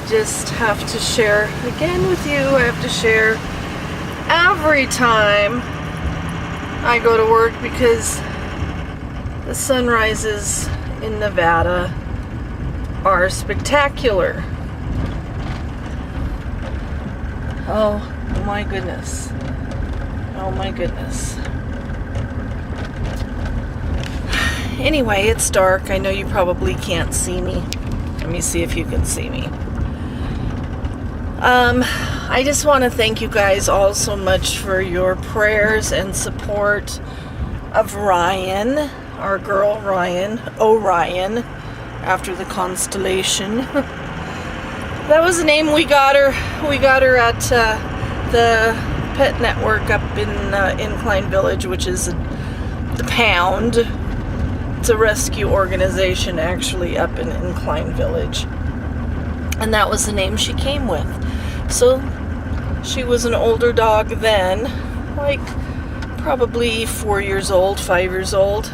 just have to share again with you. I have to share every time I go to work because the sunrises in Nevada are spectacular. Oh my goodness. Oh my goodness. Anyway, it's dark. I know you probably can't see me. Let me see if you can see me. I just want to thank you guys all so much for your prayers and support of Ryan, our girl Ryan, Orion, after the constellation. That was the name we got her. We got her at the Pet Network up in Incline Village, which is the Pound. It's a rescue organization actually up in Incline Village. And that was the name she came with. So she was an older dog then, like probably 4 years old, 5 years old.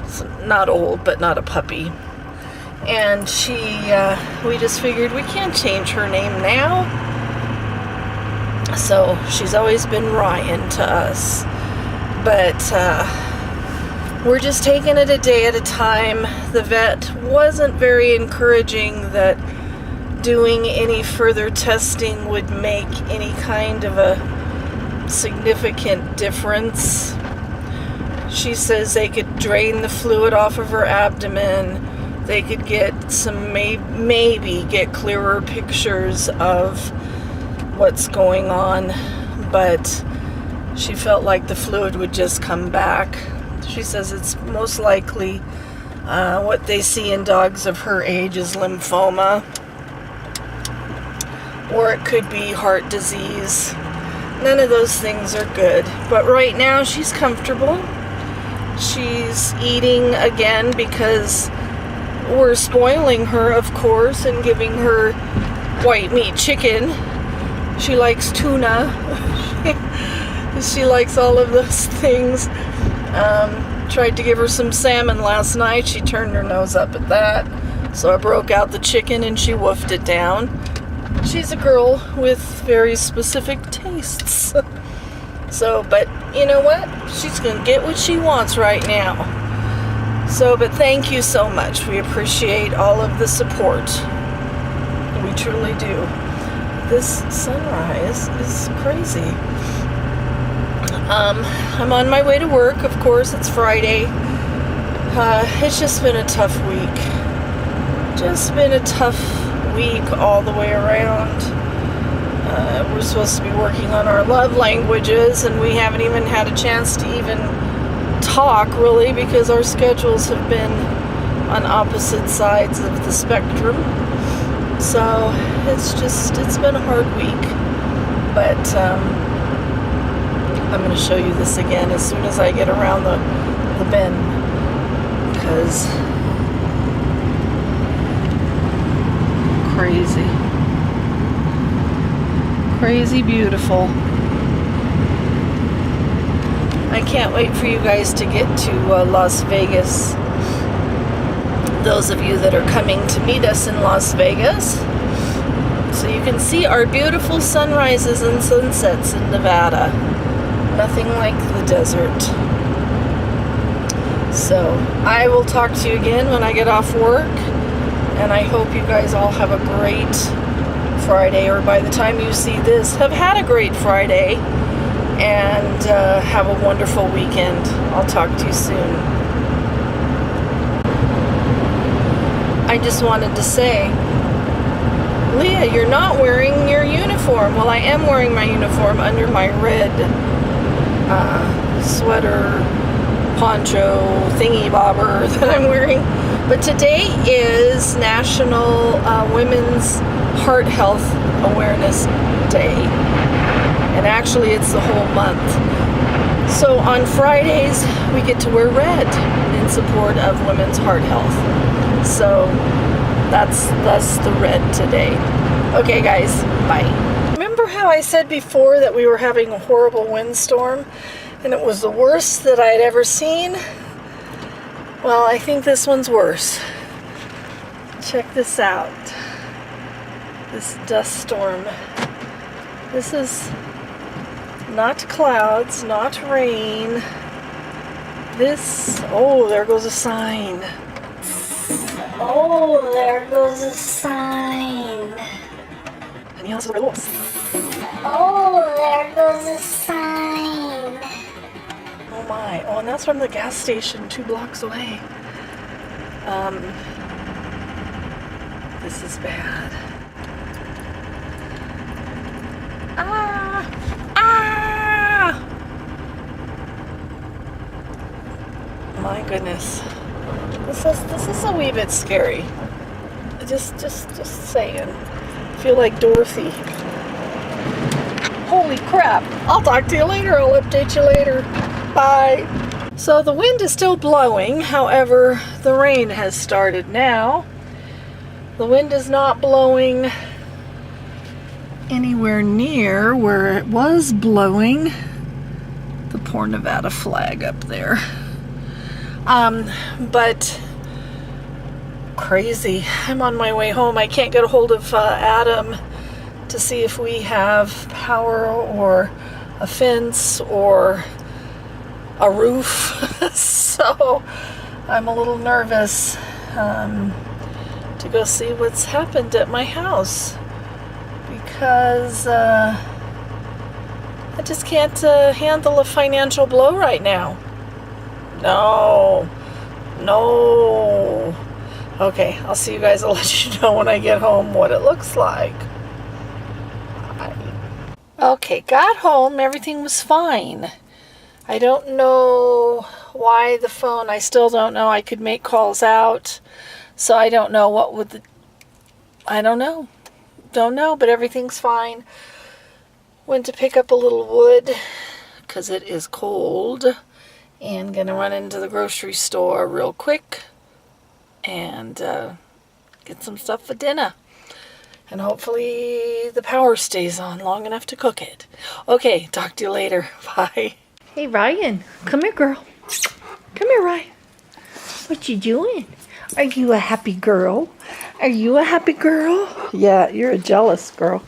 So not old, but not a puppy. And we just figured we can't change her name now. So she's always been Ryan to us. But we're just taking it a day at a time. The vet wasn't very encouraging that doing any further testing would make any kind of a significant difference. She says they could drain the fluid off of her abdomen. They could get some, maybe get clearer pictures of what's going on, but she felt like the fluid would just come back. She says it's most likely what they see in dogs of her age is lymphoma, or it could be heart disease. None of those things are good, but right now she's comfortable. She's eating again because we're spoiling her, of course, and giving her white meat chicken. She likes tuna. She likes all of those things. Tried to give her some salmon last night. She turned her nose up at that. So I broke out the chicken and she woofed it down. She's a girl with very specific tastes. So, but you know what? She's going to get what she wants right now. So, but thank you so much. We appreciate all of the support. We truly do. This sunrise is crazy. I'm on my way to work. Of course, it's Friday. It's just been a tough week. Just been a tough week all the way around. We're supposed to be working on our love languages, and we haven't even had a chance to even talk, really, because our schedules have been on opposite sides of the spectrum. So it's been a hard week. But I'm going to show you this again as soon as I get around the bend, because crazy beautiful. I can't wait for you guys to get to Las Vegas. Those of you that are coming to meet us in Las Vegas, so you can see our beautiful sunrises and sunsets in Nevada. Nothing like the desert. So I will talk to you again when I get off work, and I hope you guys all have a great Friday, or by the time you see this, have had a great Friday, and have a wonderful weekend. I'll talk to you soon. I just wanted to say, Leah, you're not wearing your uniform. Well, I am wearing my uniform under my red sweater, poncho, thingy bobber that I'm wearing. But today is National Women's Heart Health Awareness Day. And actually it's the whole month. So on Fridays we get to wear red in support of women's heart health. So that's the red today. Okay guys, bye. Remember how I said before that we were having a horrible windstorm and it was the worst that I had ever seen? Well, I think this one's worse. Check this out. this dust storm. This is not clouds, not rain. This, oh, there goes a sign. Oh, there goes a sign. Oh, there goes a sign. Oh my, oh, and that's from the gas station 2 blocks away. This is bad. My goodness. This is a wee bit scary. Just saying. I feel like Dorothy. Holy crap. I'll talk to you later. I'll update you later. Bye. So the wind is still blowing. However, the rain has started now. The wind is not blowing anywhere near where it was blowing. The poor Nevada flag up there. But crazy. I'm on my way home. I can't get a hold of Adam to see if we have power or a fence or a roof. So I'm a little nervous to go see what's happened at my house, because I just can't handle a financial blow right now. No. Okay, I'll see you guys. I'll let you know when I get home what it looks like. Bye. Okay, got home. Everything was fine. I don't know why the phone, I still don't know. I could make calls out, so I don't know what would the, I don't know, but everything's fine. Went to pick up a little wood because it is cold, and gonna run into the grocery store real quick and get some stuff for dinner. And hopefully the power stays on long enough to cook it. Okay, talk to you later. Bye. Hey, Ryan. Come here, girl. Come here, Ryan. What you doing? Are you a happy girl? Are you a happy girl? Yeah, you're a jealous girl.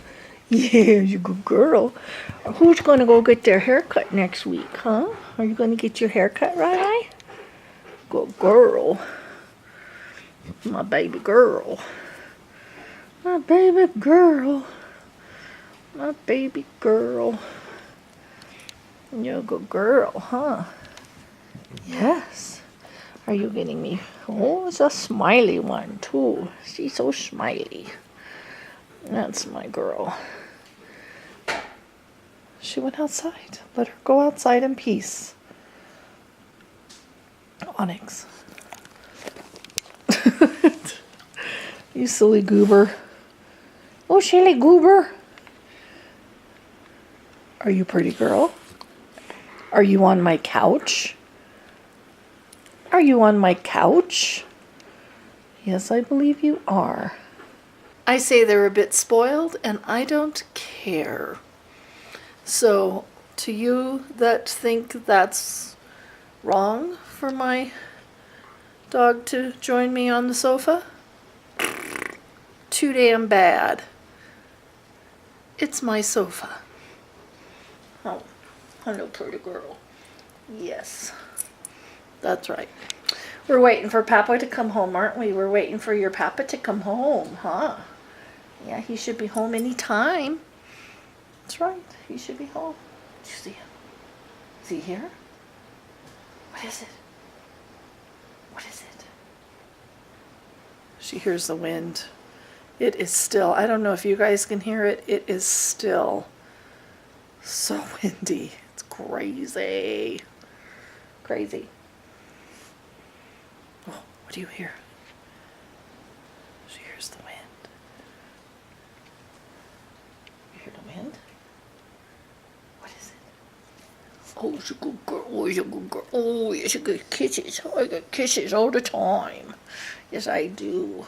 Yeah, you good girl. Who's going to go get their hair cut next week, huh? Are you going to get your hair cut, Ryan? Good girl. My baby girl. My baby girl. My baby girl. You're a good girl, huh? Yes. Are you getting me? Oh, it's a smiley one, too. She's so smiley. That's my girl. She went outside. Let her go outside in peace. Onyx. You silly goober. Oh, silly goober. Are you a pretty girl? Are you on my couch? Are you on my couch? Yes, I believe you are. I say they're a bit spoiled, and I don't care. So, to you that think that's wrong for my dog to join me on the sofa, too damn bad. It's my sofa. Oh, hello, pretty girl. Yes, that's right. We're waiting for Papa to come home, aren't we? We're waiting for your Papa to come home, huh? Yeah, he should be home any time. That's right, he should be home. Did you see him? Is he here? What is it? What is it? She hears the wind. It is still. I don't know if you guys can hear it. It is still so windy. It's crazy. Crazy. Oh, what do you hear? She hears the wind. You hear the wind? What is it? Oh, she's a good girl. Oh, she's a good girl. Oh, yes, you get kisses. I get kisses all the time. Yes, I do.